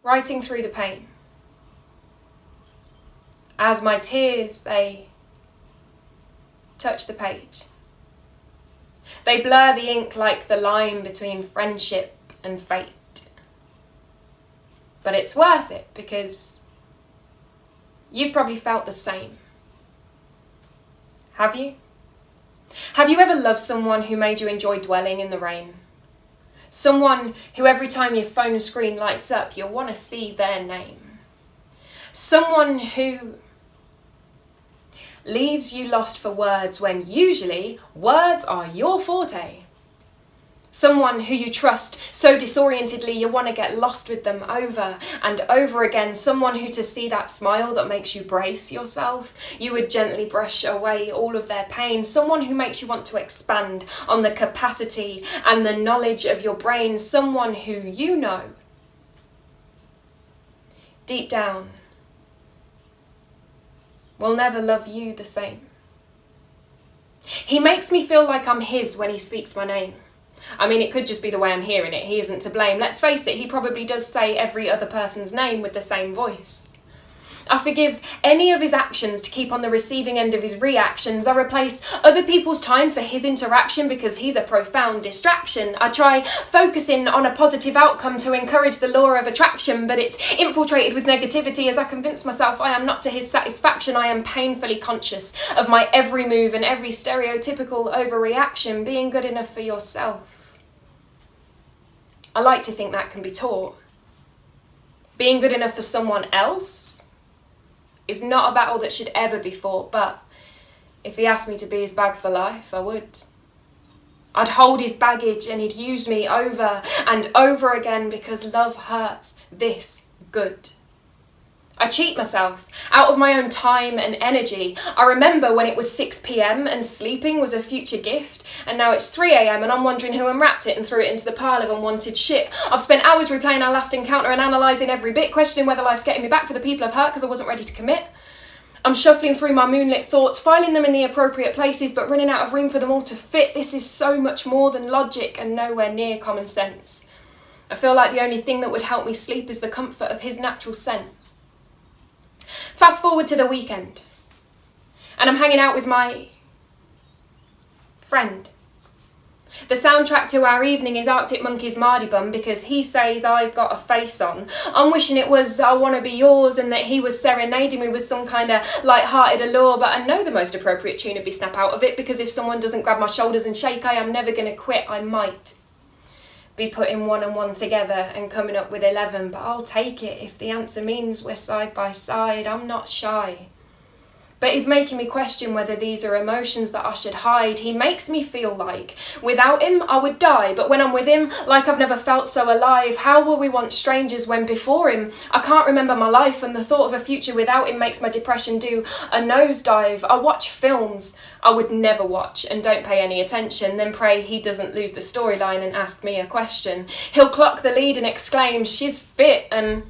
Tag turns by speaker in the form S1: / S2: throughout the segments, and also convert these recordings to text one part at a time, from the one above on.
S1: writing through the pain. As my tears, they touch the page. They blur the ink like the line between friendship and fate. But it's worth it because you've probably felt the same. Have you? Have you ever loved someone who made you enjoy dwelling in the rain? Someone who every time your phone screen lights up, you'll want to see their name. Someone who leaves you lost for words when usually words are your forte. Someone who you trust so disorientedly you want to get lost with them over and over again. Someone who, to see that smile that makes you brace yourself, you would gently brush away all of their pain. Someone who makes you want to expand on the capacity and the knowledge of your brain. Someone who you know, deep down, will never love you the same. He makes me feel like I'm his when he speaks my name. I mean, it could just be the way I'm hearing it. He isn't to blame. Let's face it, he probably does say every other person's name with the same voice. I forgive any of his actions to keep on the receiving end of his reactions. I replace other people's time for his interaction because he's a profound distraction. I try focusing on a positive outcome to encourage the law of attraction, but it's infiltrated with negativity as I convince myself I am not to his satisfaction. I am painfully conscious of my every move and every stereotypical overreaction. Being good enough for yourself, I like to think that can be taught. Being good enough for someone else is not a battle that should ever be fought, but if he asked me to be his bag for life, I would. I'd hold his baggage and he'd use me over and over again because love hurts this good. I cheat myself out of my own time and energy. I remember when it was 6 p.m. and sleeping was a future gift, and now it's 3 a.m. and I'm wondering who unwrapped it and threw it into the pile of unwanted shit. I've spent hours replaying our last encounter and analysing every bit, questioning whether life's getting me back for the people I've hurt because I wasn't ready to commit. I'm shuffling through my moonlit thoughts, filing them in the appropriate places, but running out of room for them all to fit. This is so much more than logic and nowhere near common sense. I feel like the only thing that would help me sleep is the comfort of his natural scent. Fast forward to the weekend, and I'm hanging out with my friend. The soundtrack to our evening is Arctic Monkeys' Mardy Bum because he says I've got a face on. I'm wishing it was I Wanna Be Yours and that he was serenading me with some kind of light-hearted allure, but I know the most appropriate tune would be Snap Out of It because if someone doesn't grab my shoulders and shake, I am never going to quit. I might be putting 1 and 1 together and coming up with 11, but I'll take it if the answer means we're side by side. I'm not shy. But he's making me question whether these are emotions that I should hide. He makes me feel like without him I would die, but when I'm with him, like I've never felt so alive. How will we want strangers when before him I can't remember my life, and the thought of a future without him makes my depression do a nosedive. I watch films I would never watch and don't pay any attention, then pray he doesn't lose the storyline and ask me a question. He'll clock the lead and exclaim, "She's fit," and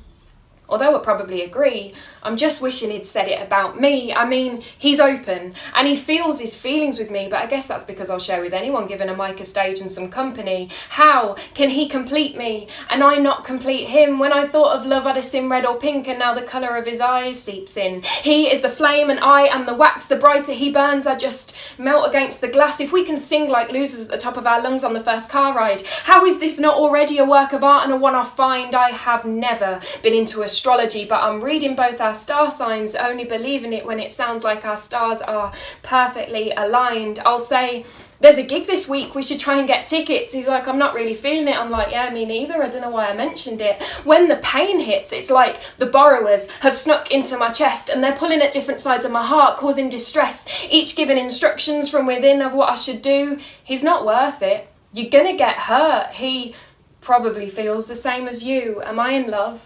S1: although I probably agree, I'm just wishing he'd said it about me. I mean, he's open and he feels his feelings with me, but I guess that's because I'll share with anyone given a mic, a stage and some company. How can he complete me and I not complete him? When I thought of love, I'd have seen red or pink, and now the colour of his eyes seeps in. He is the flame and I am the wax. The brighter he burns, I just melt against the glass. If we can sing like losers at the top of our lungs on the first car ride, how is this not already a work of art and a one-off find? I have never been into astrology, but I'm reading both our star signs, only believing it when it sounds like our stars are perfectly aligned. I'll say, "There's a gig this week, we should try and get tickets." He's like, "I'm not really feeling it." I'm like, "Yeah, me neither. I don't know why I mentioned it." When the pain hits, it's like the borrowers have snuck into my chest and they're pulling at different sides of my heart, causing distress, each giving instructions from within of what I should do. He's not worth it. You're gonna get hurt. He probably feels the same as you. Am I in love?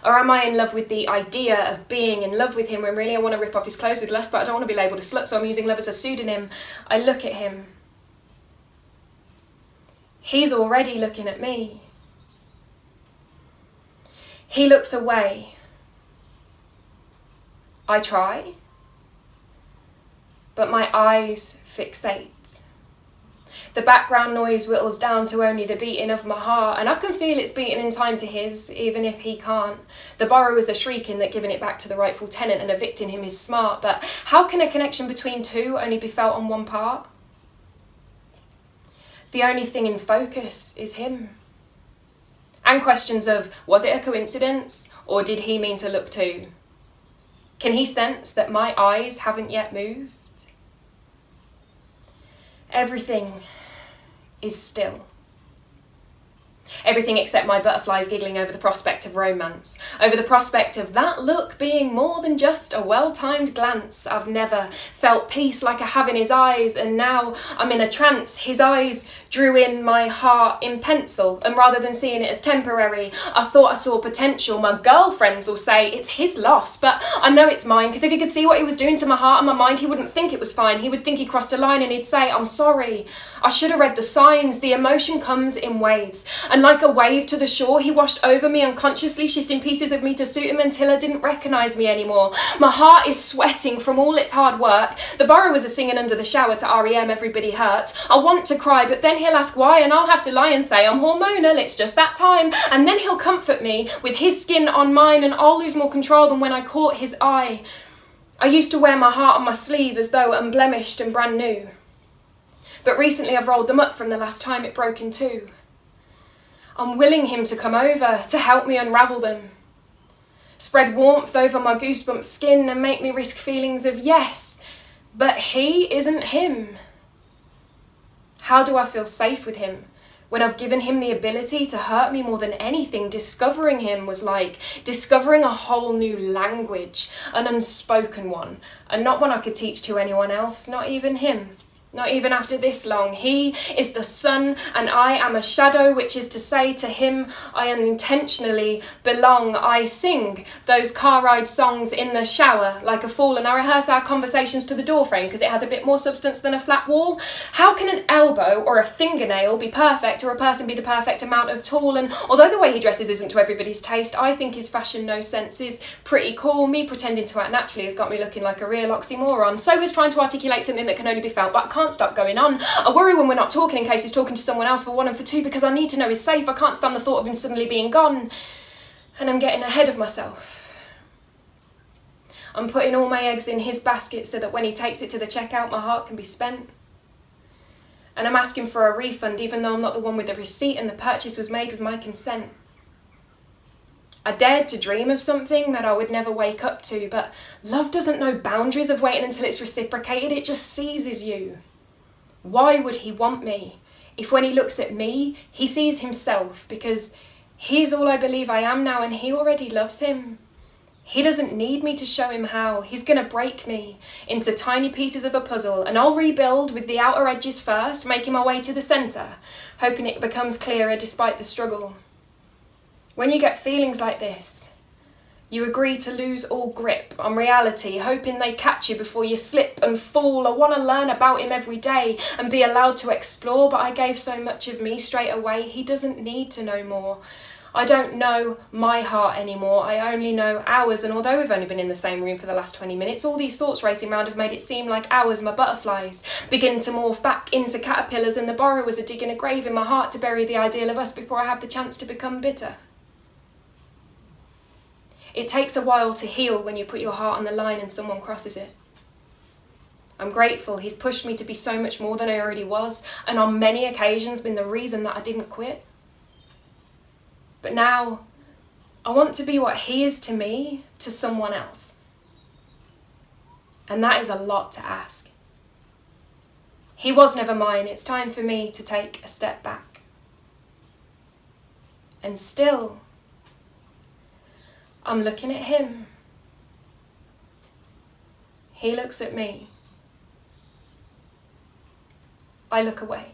S1: Or am I in love with the idea of being in love with him when really I want to rip off his clothes with lust, but I don't want to be labelled a slut, so I'm using love as a pseudonym. I look at him. He's already looking at me. He looks away. I try, but my eyes fixate. The background noise whittles down to only the beating of my heart, and I can feel it's beating in time to his, even if he can't. The borrowers are shrieking that giving it back to the rightful tenant and evicting him is smart, but how can a connection between two only be felt on one part? The only thing in focus is him. And questions of, was it a coincidence, or did he mean to look too? Can he sense that my eyes haven't yet moved? Everything is still. Everything except my butterflies giggling over the prospect of romance, over the prospect of that look being more than just a well-timed glance. I've never felt peace like I have in his eyes, and now I'm in a trance. His eyes drew in my heart in pencil, and rather than seeing it as temporary, I thought I saw potential. My girlfriends will say it's his loss, but I know it's mine, because if he could see what he was doing to my heart and my mind, he wouldn't think it was fine. He would think he crossed a line, and he'd say, I'm sorry. I should have read the signs. The emotion comes in waves, and like a wave to the shore, he washed over me unconsciously, shifting pieces of me to suit him until I didn't recognise me anymore. My heart is sweating from all its hard work. The borrowers are singing under the shower to REM, Everybody Hurts. I want to cry, but then he'll ask why, and I'll have to lie and say I'm hormonal, it's just that time. And then he'll comfort me with his skin on mine, and I'll lose more control than when I caught his eye. I used to wear my heart on my sleeve as though unblemished and brand new. But recently I've rolled them up from the last time it broke in two. I'm willing him to come over to help me unravel them, spread warmth over my goosebump skin and make me risk feelings of yes, but he isn't him. How do I feel safe with him when I've given him the ability to hurt me more than anything? Discovering him was like discovering a whole new language, an unspoken one, and not one I could teach to anyone else, not even him. Not even after this long. He is the sun and I am a shadow, which is to say to him I unintentionally belong. I sing those car ride songs in the shower like a fool, and I rehearse our conversations to the doorframe because it has a bit more substance than a flat wall. How can an elbow or a fingernail be perfect, or a person be the perfect amount of tall? And although the way he dresses isn't to everybody's taste, I think his fashion no sense is pretty cool. Me pretending to act naturally has got me looking like a real oxymoron. So is trying to articulate something that can only be felt, but I can't stop going on. I worry when we're not talking in case he's talking to someone else, for one and for two, because I need to know he's safe. I can't stand the thought of him suddenly being gone, and I'm getting ahead of myself. I'm putting all my eggs in his basket so that when he takes it to the checkout, my heart can be spent. And I'm asking for a refund, even though I'm not the one with the receipt and the purchase was made with my consent. I dared to dream of something that I would never wake up to, but love doesn't know boundaries of waiting until it's reciprocated. It just seizes you. Why would he want me if when he looks at me, he sees himself? Because he's all I believe I am now, and he already loves him. He doesn't need me to show him how. He's going to break me into tiny pieces of a puzzle, and I'll rebuild with the outer edges first, making my way to the centre, hoping it becomes clearer despite the struggle. When you get feelings like this, you agree to lose all grip on reality, hoping they catch you before you slip and fall. I want to learn about him every day and be allowed to explore, but I gave so much of me straight away. He doesn't need to know more. I don't know my heart anymore. I only know ours, and although we've only been in the same room for the last 20 minutes, all these thoughts racing around have made it seem like hours. My butterflies begin to morph back into caterpillars, and the borrowers are digging a grave in my heart to bury the ideal of us before I have the chance to become bitter. It takes a while to heal when you put your heart on the line and someone crosses it. I'm grateful he's pushed me to be so much more than I already was, and on many occasions been the reason that I didn't quit. But now, I want to be what he is to me, to someone else. And that is a lot to ask. He was never mine. It's time for me to take a step back. And still, I'm looking at him. He looks at me. I look away.